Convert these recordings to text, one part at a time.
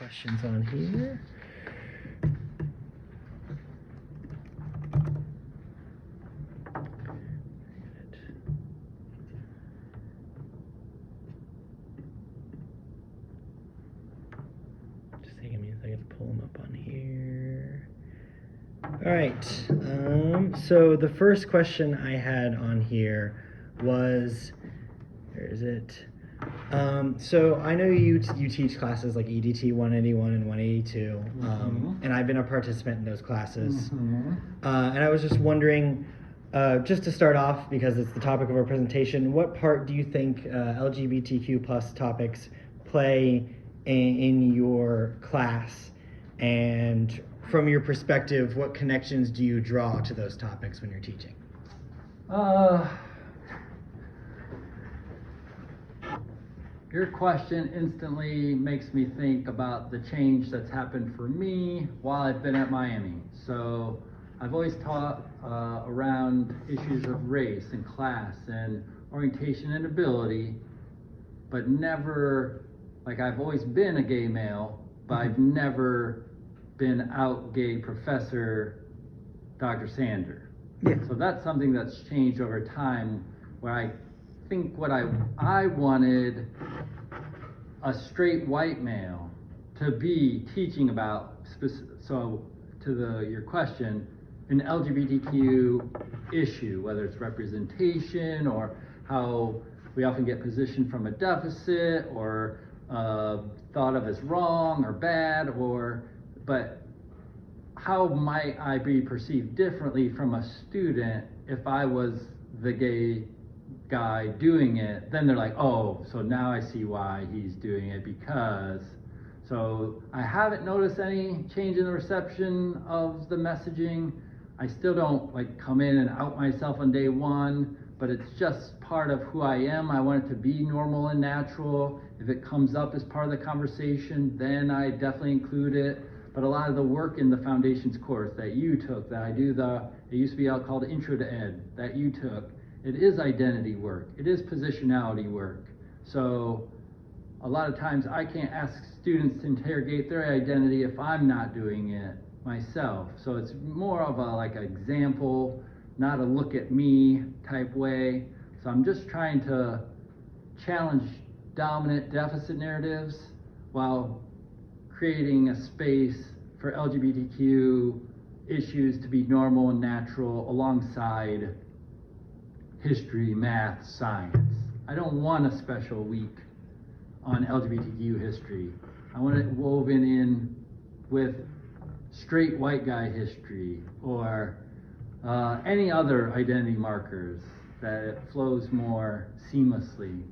questions on here. Just taking me a second to pull them up on here. All right. So the first question I had on here was, where is it? So I know you teach classes like EDT 181 and 182, and I've been a participant in those classes. And I was just wondering, just to start off, because it's the topic of our presentation, what part do you think LGBTQ plus topics play in your class? And from your perspective, what connections do you draw to those topics when you're teaching? Your question instantly makes me think about the change that's happened for me while I've been at Miami. So I've always taught around issues of race and class and orientation and ability, but never, like I've always been a gay male, but I've never been out gay professor Dr. Sander. Yeah. So that's something that's changed over time, where I think what I wanted a straight white male to be teaching about, so to your question, an LGBTQ issue, whether it's representation or how we often get positioned from a deficit or thought of as wrong or bad, but how might I be perceived differently from a student if I was the gay guy doing it? Then they're like, oh, so now I see why he's doing it, because. So I haven't noticed any change in the reception of the messaging. I still don't like come in and out myself on day one, but it's just part of who I am. I want it to be normal and natural. If it comes up as part of the conversation, then I definitely include it. But a lot of the work in the foundations course that you took, that I do it used to be called Intro to Ed, that you took, it is identity work. It is positionality work. So a lot of times I can't ask students to interrogate their identity if I'm not doing it myself. So it's more of a like an example, not a look at me type way. So I'm just trying to challenge dominant deficit narratives while creating a space for LGBTQ issues to be normal and natural alongside history, math, science. I don't want a special week on LGBTQ history. I want it woven in with straight white guy history or any other identity markers, that it flows more seamlessly.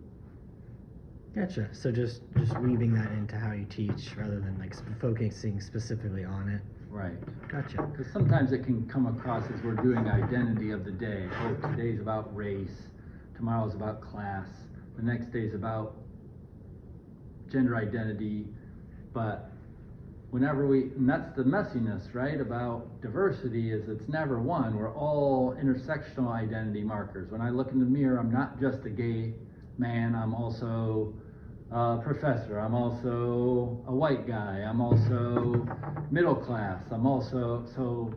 Gotcha. So just weaving that into how you teach rather than like focusing specifically on it. Right. Gotcha. Because sometimes it can come across as we're doing identity of the day. Oh, today's about race, tomorrow's about class, the next day's about gender identity. But whenever and that's the messiness, right, about diversity, is it's never one. We're all intersectional identity markers. When I look in the mirror, I'm not just a gay man, I'm also a professor, I'm also a white guy, I'm also middle class, I'm also, so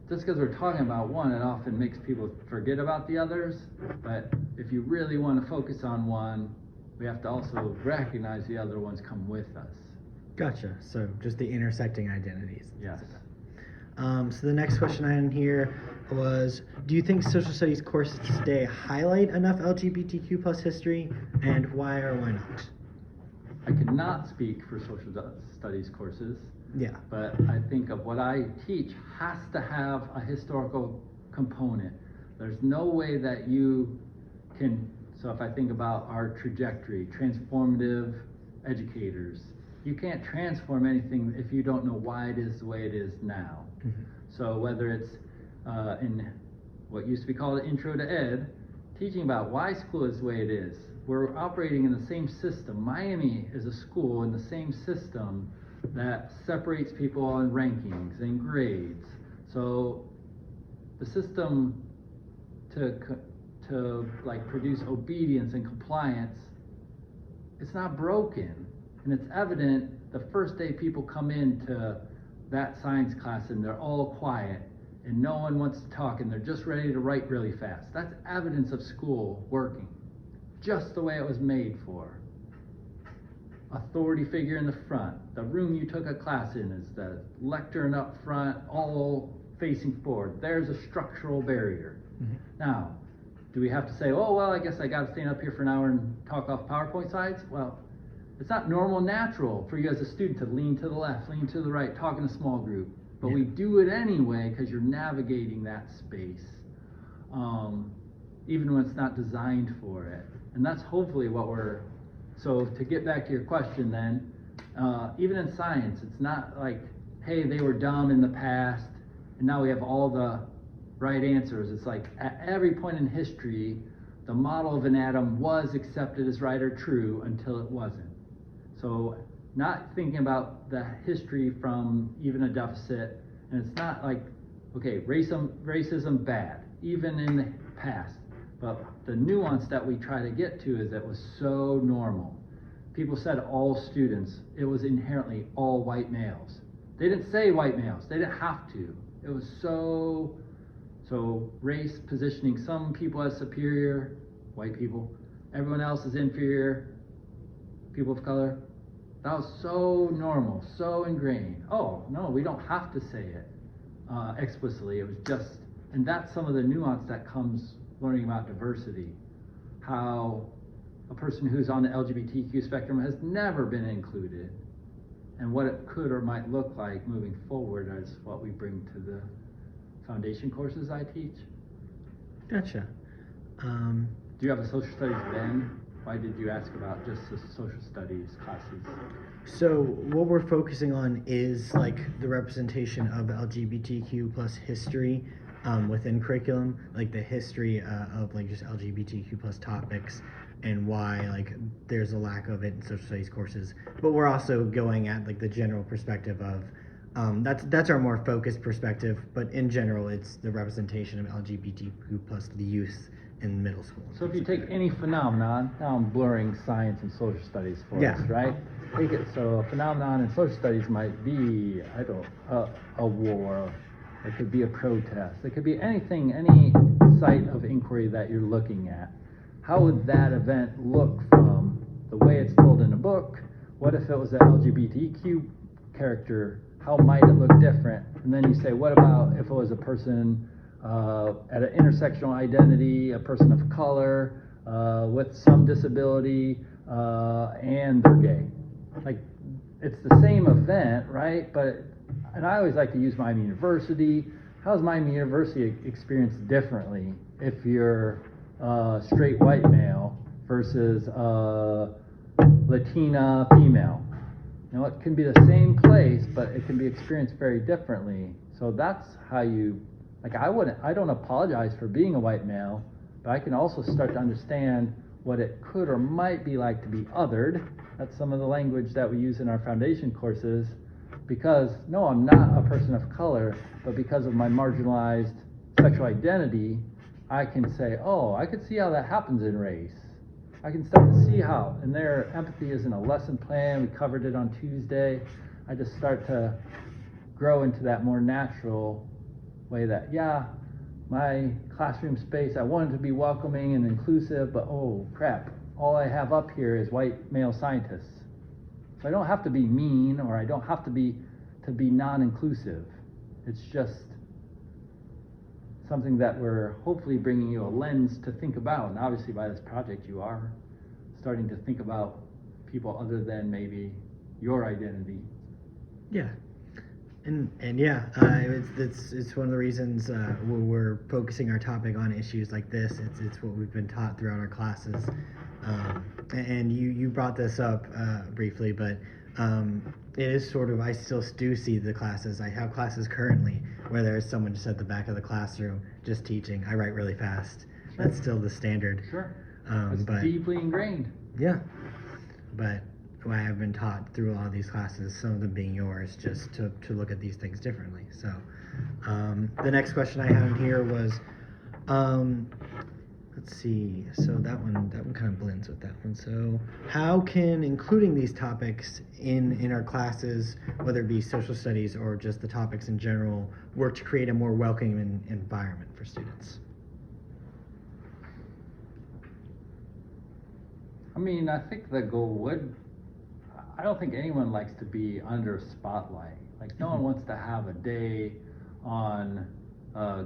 just because we're talking about one, it often makes people forget about the others. But if you really want to focus on one, we have to also recognize the other ones come with us. Gotcha. So just the intersecting identities. Yes. So the next question I had in here was, do you think social studies courses today highlight enough LGBTQ plus history, and why or why not? I cannot speak for social studies courses. Yeah. But I think of what I teach has to have a historical component. There's no way that you can, so if I think about our trajectory, transformative educators, you can't transform anything if you don't know why it is the way it is now. Mm-hmm. So whether it's in what used to be called Intro to Ed, teaching about why school is the way it is. We're operating in the same system. Miami is a school in the same system that separates people on rankings and grades. So the system to like produce obedience and compliance, it's not broken. And it's evident the first day people come into that science class and they're all quiet and no one wants to talk and they're just ready to write really fast. That's evidence of school working just the way it was made for. Authority figure in the front. The room you took a class in is the lectern up front, all facing forward. There's a structural barrier. Mm-hmm. Now, do we have to say, oh, well, I guess I got to stand up here for an hour and talk off PowerPoint slides? Well, it's not normal, natural for you as a student to lean to the left, lean to the right, talk in a small group. But we do it anyway because you're navigating that space, even when it's not designed for it. And that's hopefully what we're, so to get back to your question then, even in science, it's not like, hey, they were dumb in the past, and now we have all the right answers. It's like at every point in history, the model of an atom was accepted as right or true until it wasn't. So not thinking about the history from even a deficit, and it's not like, okay, racism bad, even in the past. But the nuance that we try to get to is that it was so normal. People said all students, it was inherently all white males. They didn't say white males, they didn't have to. It was so race positioning some people as superior, white people, everyone else is inferior, people of color. That was so normal, so ingrained. Oh, no, we don't have to say it explicitly. It was just, and that's some of the nuance that comes learning about diversity. How a person who's on the LGBTQ spectrum has never been included, and what it could or might look like moving forward is what we bring to the foundation courses I teach. Gotcha. Do you have a social studies then? Why did you ask about just the social studies classes? So what we're focusing on is like the representation of LGBTQ plus history within curriculum, like the history of like just LGBTQ plus topics and why like there's a lack of it in social studies courses. But we're also going at like the general perspective of that's our more focused perspective, but in general it's the representation of LGBTQ plus the youth in middle school. So if you take any phenomenon, now I'm blurring science and social studies for us, right? Take it, so a phenomenon in social studies might be, a war, it could be a protest, it could be anything, any site of inquiry that you're looking at. How would that event look from the way it's told in a book? What if it was an LGBTQ character? How might it look different? And then you say, what about if it was a person at an intersectional identity, a person of color, with some disability, and they're gay? Like, it's the same event, right? But, and I always like to use Miami University. How's Miami University experienced differently if you're straight white male versus Latina female? You know, it can be the same place, but it can be experienced very differently. So that's how you, like, I don't apologize for being a white male, but I can also start to understand what it could or might be like to be othered. That's some of the language that we use in our foundation courses, because no, I'm not a person of color, but because of my marginalized sexual identity, I can say, oh, I could see how that happens in race. I can start to see how, and their empathy is in a lesson plan. We covered it on Tuesday. I just start to grow into that more natural way that, yeah, my classroom space, I wanted to be welcoming and inclusive, but oh crap, all I have up here is white male scientists. So I don't have to be mean, or I don't have to be non-inclusive. It's just something that we're hopefully bringing you a lens to think about. And obviously by this project you are starting to think about people other than maybe your identity. Yeah. And yeah, it's one of the reasons we're focusing our topic on issues like this. It's what we've been taught throughout our classes. And you brought this up briefly, but it is sort of, I still do see the classes. I have classes currently where there's someone just at the back of the classroom just teaching. I write really fast. Sure. That's still the standard. Sure. It's deeply ingrained. Yeah. But I have been taught through all these classes, some of them being yours, just to look at these things differently. So the next question I have here was, let's see. So that one kind of blends with that one. So how can including these topics in our classes, whether it be social studies or just the topics in general, work to create a more welcoming environment for students? I mean, I think the goal would, I don't think anyone likes to be under spotlight. Like, no one wants to have a day on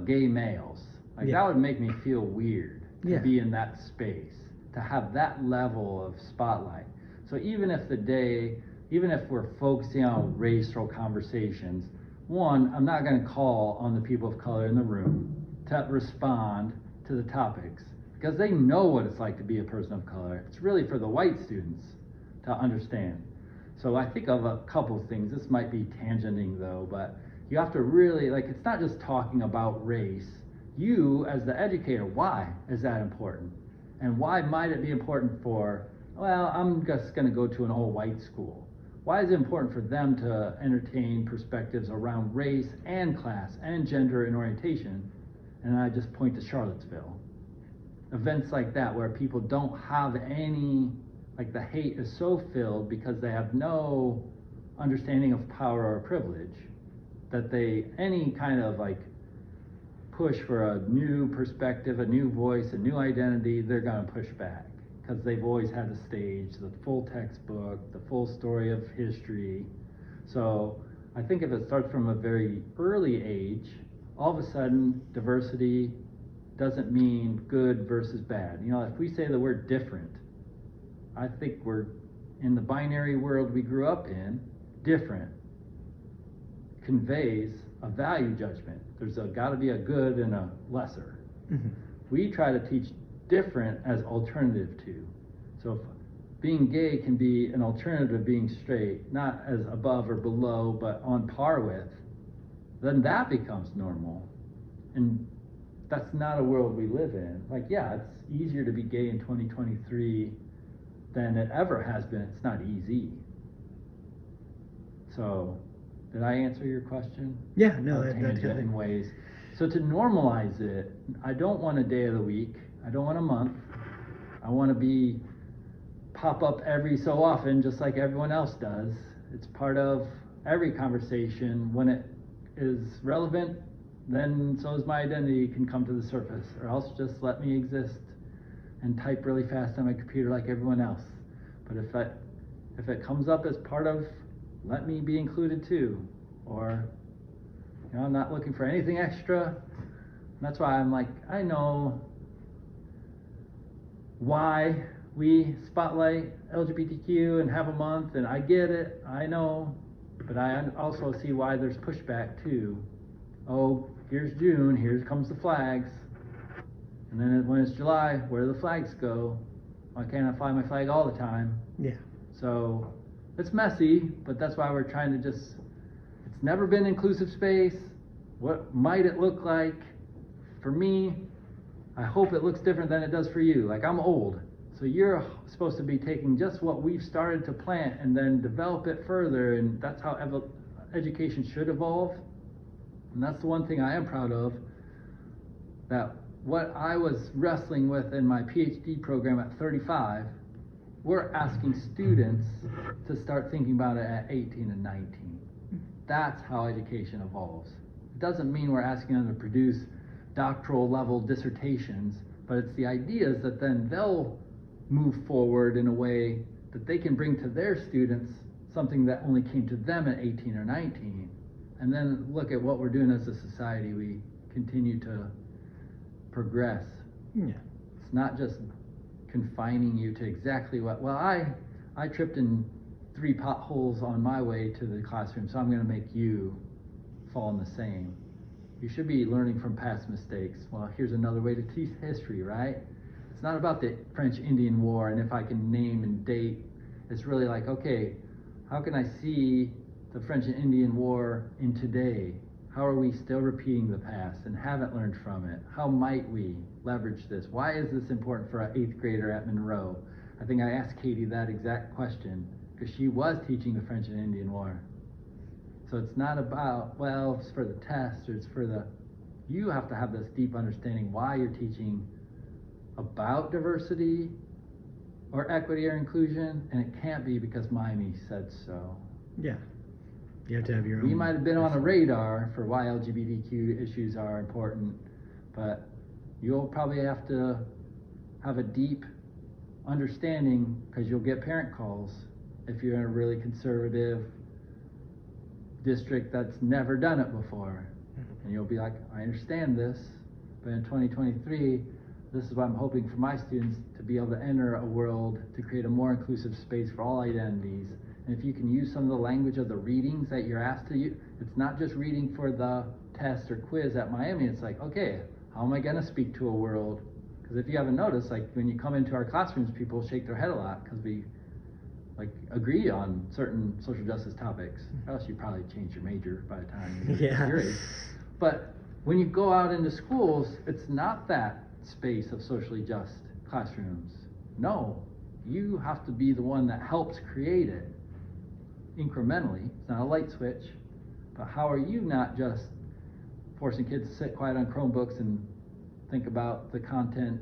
gay males. Like, Yeah. that would make me feel weird to Yeah. be in that space, to have that level of spotlight. So even if even if we're focusing on racial conversations, one, I'm not going to call on the people of color in the room to respond to the topics because they know what it's like to be a person of color. It's really for the white students to understand. So I think of a couple of things. This might be tangenting though, but you have to really, like, it's not just talking about race. You, as the educator, why is that important? And why might it be important for, well, I'm just going to go to an all white school. Why is it important for them to entertain perspectives around race and class and gender and orientation? And I just point to Charlottesville. Events like that where people don't have any, like the hate is so filled because they have no understanding of power or privilege that any kind of like push for a new perspective, a new voice, a new identity, they're going to push back because they've always had the stage, the full textbook, the full story of history. So I think if it starts from a very early age, all of a sudden diversity doesn't mean good versus bad. You know, if we say the word different, I think we're in the binary world we grew up in, different conveys a value judgment. There's got to be a good and a lesser. Mm-hmm. We try to teach different as alternative to. So if being gay can be an alternative to being straight, not as above or below, but on par with, then that becomes normal. And that's not a world we live in. Like, yeah, it's easier to be gay in 2023 than it ever has been. It's not easy. So, did I answer your question? Yeah, no, Tangent in ways. So to normalize it, I don't want a day of the week. I don't want a month. I want to pop up every so often, just like everyone else does. It's part of every conversation. When it is relevant, then so is my identity can come to the surface, or else just let me exist and type really fast on my computer like everyone else. But if it comes up as part of, let me be included too, or you know, I'm not looking for anything extra. That's why I'm like, I know why we spotlight LGBTQ and have a month, and I get it, I know, but I also see why there's pushback too. Oh, here's June, here comes the flags, and then when it's July, where do the flags go? Why can't I fly my flag all the time? Yeah. So it's messy, but that's why we're trying to just, it's never been inclusive space. What might it look like? For me, I hope it looks different than it does for you. Like, I'm old, so you're supposed to be taking just what we've started to plant and then develop it further, and that's how education should evolve. And that's the one thing I am proud of, that what I was wrestling with in my PhD program at 35, we're asking students to start thinking about it at 18 and 19. That's how education evolves. It doesn't mean we're asking them to produce doctoral level dissertations, but it's the ideas that then they'll move forward in a way that they can bring to their students something that only came to them at 18 or 19. And then look at what we're doing as a society. We continue to progress. Yeah. It's not just confining you to exactly what, well, I tripped in 3 potholes on my way to the classroom, so I'm going to make you fall in the same. You should be learning from past mistakes. Well, here's another way to teach history, right? It's not about the French Indian War and if I can name and date. It's really like, okay, how can I see the French and Indian War in today? How are we still repeating the past and haven't learned from it? How might we leverage this? Why is this important for an 8th grader at Monroe? I think I asked Katie that exact question because she was teaching the French and Indian War. So it's not about, well, it's for the test, or it's for the, you have to have this deep understanding why you're teaching about diversity or equity or inclusion, and it can't be because Miami said so. Yeah. You have to have your own. We might have been on a radar for why LGBTQ issues are important, but you'll probably have to have a deep understanding, because you'll get parent calls if you're in a really conservative district that's never done it before. And you'll be like, I understand this, but in 2023, this is what I'm hoping for my students, to be able to enter a world to create a more inclusive space for all identities. And if you can use some of the language of the readings that you're asked to use, it's not just reading for the test or quiz at Miami. It's like, okay, how am I going to speak to a world? Because if you haven't noticed, like when you come into our classrooms, people shake their head a lot because we like agree on certain social justice topics. Or else you probably change your major by the time you're your age. But when you go out into schools, it's not that space of socially just classrooms. No, you have to be the one that helps create it incrementally. It's not a light switch, but how are you not just forcing kids to sit quiet on Chromebooks and think about the content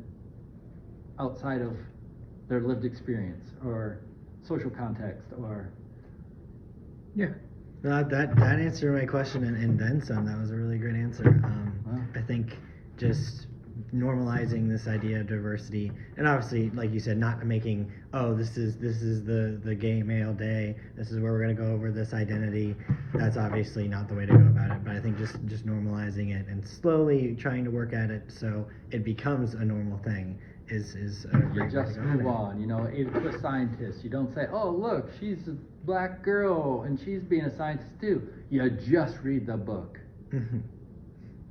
outside of their lived experience or social context or... Yeah. That answered my question and then some. That was a really great answer. Wow. I think just normalizing this idea of diversity, and obviously, like you said, not making, oh, this is the gay male day, this is where we're going to go over this identity. That's obviously not the way to go about it, but I think just normalizing it and slowly trying to work at it so it becomes a normal thing is a You great way just to go move at it. on. You know, to a scientist, you don't say, oh, look, she's a black girl and she's being a scientist too. You just read the book. Mhm.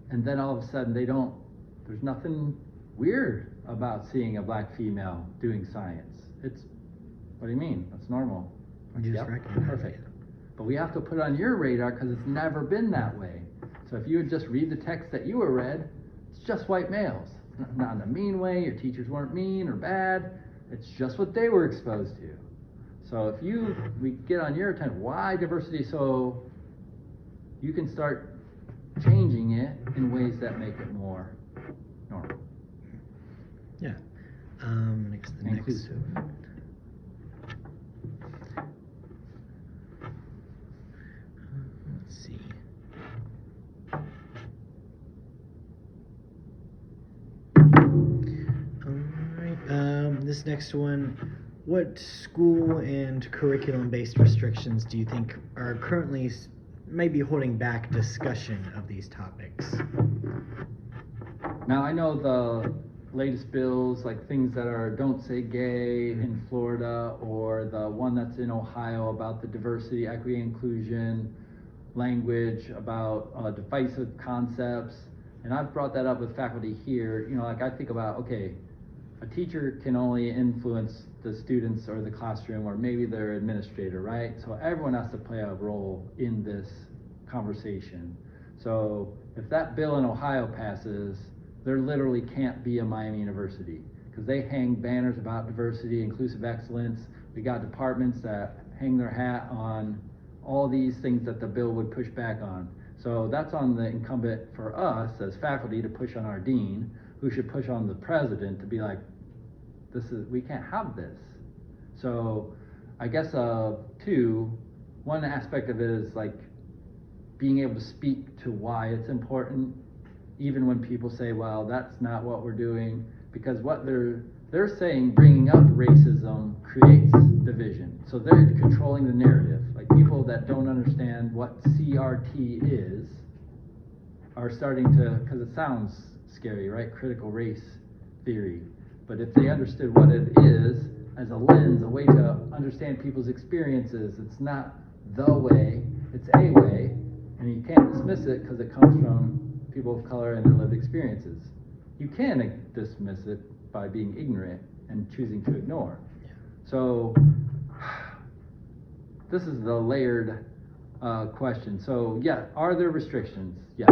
And then all of a sudden there's nothing weird about seeing a black female doing science. What do you mean? That's normal. You just recognize Perfect. it. But we have to put it on your radar because it's never been that way. So if you would just read the text that you were read, it's just white males. Not in a mean way, your teachers weren't mean or bad. It's just what they were exposed to. So if we get on your attention, why diversity? So you can start changing it in ways that make it more normal. Yeah. Next. Inclusive. Let's see. Alright, this next one, what school and curriculum-based restrictions do you think are currently maybe holding back discussion of these topics? Now I know the latest bills, like things that are don't say gay in Florida, or the one that's in Ohio about the diversity, equity, inclusion language about divisive concepts. And I've brought that up with faculty here. You know, like I think about, okay, a teacher can only influence the students or the classroom or maybe their administrator, right? So everyone has to play a role in this conversation. So if that bill in Ohio passes, there literally can't be a Miami University because they hang banners about diversity, inclusive excellence. We got departments that hang their hat on all these things that the bill would push back on. So that's on the incumbent for us as faculty to push on our dean, who should push on the president to be like, we can't have this. So I guess one aspect of it is like being able to speak to why it's important, even when people say, well, that's not what we're doing, because what they're saying, bringing up racism creates division. So they're controlling the narrative. Like people that don't understand what CRT is are starting to, because it sounds scary, right? Critical race theory. But if they understood what it is as a lens, a way to understand people's experiences, it's not the way, it's a way, and you can't dismiss it because it comes from people of color and their lived experiences. You can dismiss it by being ignorant and choosing to ignore. So this is the layered question. So yeah, are there restrictions? Yeah.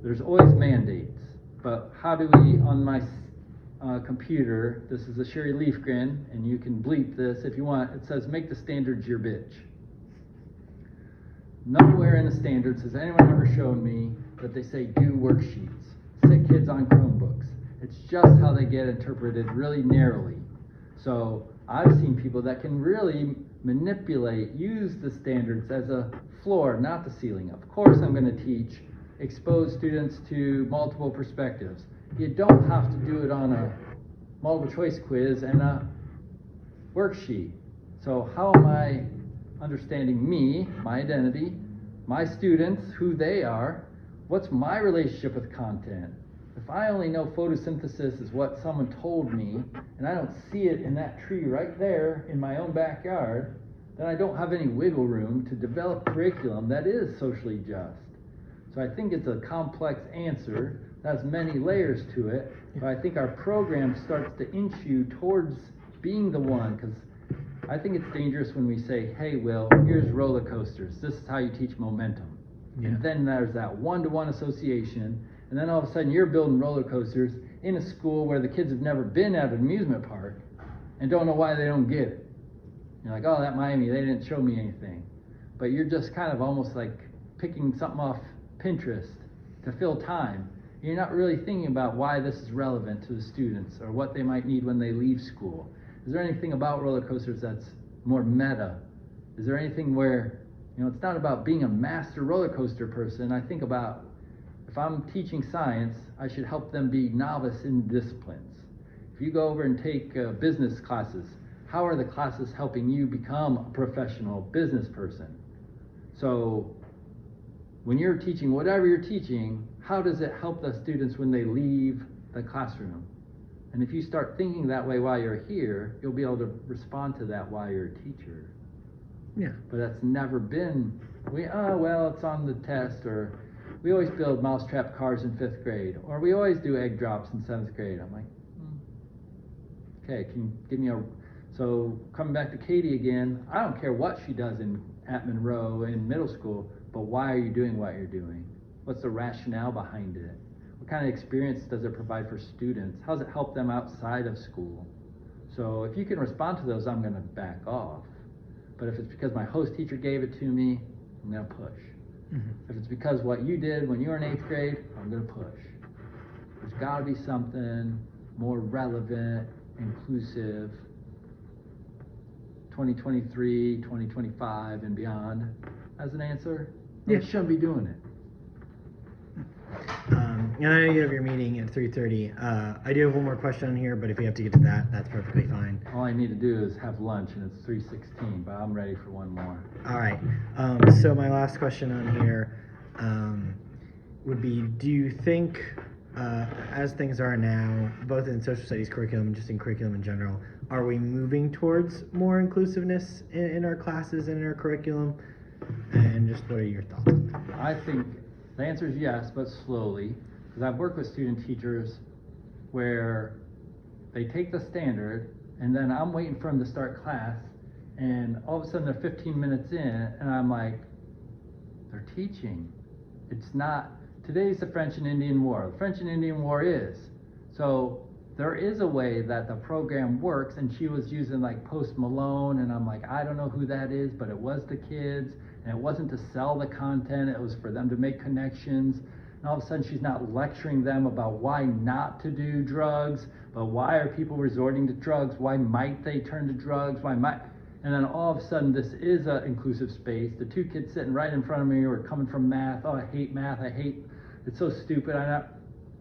There's always mandates, but how do we, on my computer, this is a Sherry Leafgren, and you can bleep this if you want, it says make the standards your bitch. Nowhere in the standards has anyone ever shown me that they say do worksheets, sit kids on Chromebooks, It's just how they get interpreted really narrowly. So I've seen people that can really manipulate, use the standards as a floor, not the ceiling. Of course, I'm going to teach, expose students to multiple perspectives. You don't have to do it on a multiple choice quiz and a worksheet. So how am I understanding me, my identity, my students, who they are? What's my relationship with content? If I only know photosynthesis is what someone told me, and I don't see it in that tree right there in my own backyard, then I don't have any wiggle room to develop curriculum that is socially just. So I think it's a complex answer that has many layers to it, but I think our program starts to inch you towards being the one, because I think it's dangerous when we say, hey, Will, here's roller coasters. This is how you teach momentum. Yeah. And then there's that one-to-one association, and then all of a sudden you're building roller coasters in a school where the kids have never been at an amusement park and don't know why they don't get it. You're like, oh, that Miami, they didn't show me anything. But you're just kind of almost like picking something off Pinterest to fill time. You're not really thinking about why this is relevant to the students or what they might need when they leave school. Is there anything about roller coasters that's more meta? Is there anything where, it's not about being a master roller coaster person. I think about, if I'm teaching science, I should help them be novice in disciplines. If you go over and take business classes, how are the classes helping you become a professional business person? So when you're teaching whatever you're teaching, how does it help the students when they leave the classroom? And if you start thinking that way while you're here, you'll be able to respond to that while you're a teacher. Yeah. But that's never been, it's on the test, or we always build mousetrap cars in 5th grade, or we always do egg drops in 7th grade. I'm like, okay, can you give me so coming back to Katie again, I don't care what she does at Monroe in middle school, but why are you doing what you're doing? What's the rationale behind it? What kind of experience does it provide for students? How does it help them outside of school? So if you can respond to those, I'm going to back off. But if it's because my host teacher gave it to me, I'm going to push. Mm-hmm. If it's because what you did when you were in 8th grade, I'm going to push. There's got to be something more relevant, inclusive, 2023, 2025, and beyond as an answer. Yeah. You shouldn't be doing it. And I know you have your meeting at 3:30. I do have one more question on here, but if you have to get to that, that's perfectly fine. All I need to do is have lunch, and it's 3:16, but I'm ready for one more. All right. So my last question on here would be, do you think, as things are now, both in social studies curriculum and just in curriculum in general, are we moving towards more inclusiveness in our classes and in our curriculum? And just what are your thoughts on that? I think the answer is yes, but slowly. Because I've worked with student teachers where they take the standard, and then I'm waiting for them to start class, and all of a sudden they're 15 minutes in, and I'm like, they're teaching. It's not, today's the French and Indian War. The French and Indian War is. So there is a way that the program works, and she was using like Post Malone, and I'm like, I don't know who that is, but it was the kids, and it wasn't to sell the content, it was for them to make connections. And all of a sudden she's not lecturing them about why not to do drugs, but why are people resorting to drugs? Why might they turn to drugs? And then all of a sudden this is an inclusive space. The two kids sitting right in front of me were coming from math. Oh, I hate math. It's so stupid.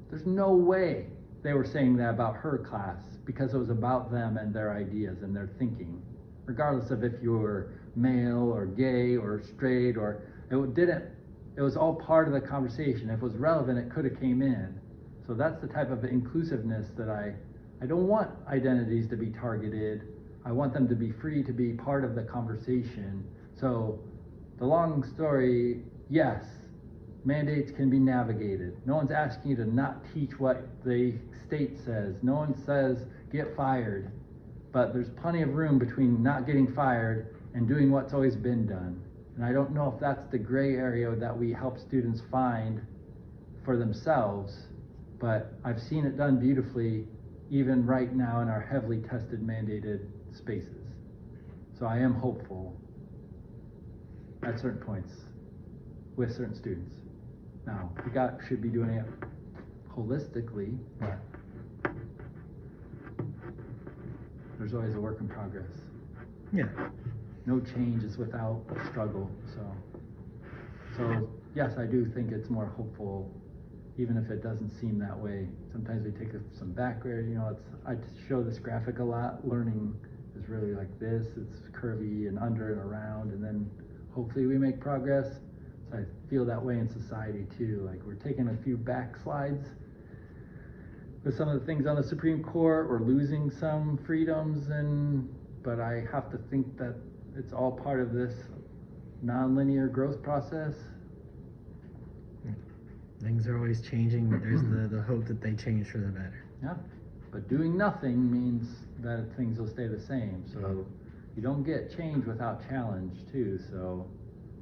There's no way they were saying that about her class, because it was about them and their ideas and their thinking, regardless of if you were male or gay or straight, or it was all part of the conversation. If it was relevant, it could have came in. So that's the type of inclusiveness that I don't want identities to be targeted. I want them to be free to be part of the conversation. So the long story, yes, mandates can be navigated. No one's asking you to not teach what the state says. No one says get fired. But there's plenty of room between not getting fired and doing what's always been done. And I don't know if that's the gray area that we help students find for themselves, but I've seen it done beautifully even right now in our heavily tested mandated spaces. So I am hopeful at certain points with certain students. Now, we should be doing it holistically, but there's always a work in progress. Yeah. No change is without struggle, so yes, I do think it's more hopeful, even if it doesn't seem that way. Sometimes we take some background, I show this graphic a lot. Learning is really like this, it's curvy and under and around, and then hopefully we make progress. So I feel that way in society too, like we're taking a few backslides with some of the things on the Supreme Court, we're losing some freedoms, but I have to think that it's all part of this nonlinear growth process. Things are always changing, but there's the hope that they change for the better. Yeah, but doing nothing means that things will stay the same. So you don't get change without challenge too.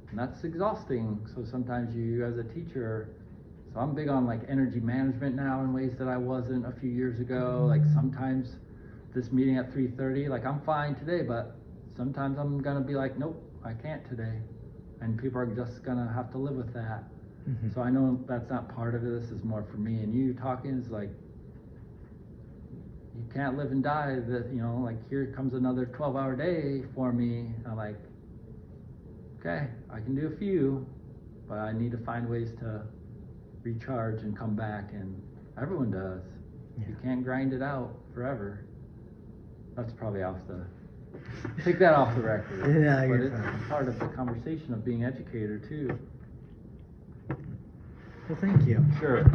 And that's exhausting. So sometimes you, as a teacher, so I'm big on like energy management now in ways that I wasn't a few years ago. Like sometimes this meeting at 3:30, like I'm fine today, but sometimes I'm gonna be like, nope, I can't today, and people are just gonna have to live with that. Mm-hmm. So I know that's not part of it. This is more for me and you talking. Is like, you can't live and die. That like here comes another 12-hour day for me. I'm like, okay, I can do a few, but I need to find ways to recharge and come back. And everyone does. Yeah. You can't grind it out forever. That's probably take that off the record. Yeah, but you're it's fine. part of the conversation of being educator too. Well, thank you. Sure.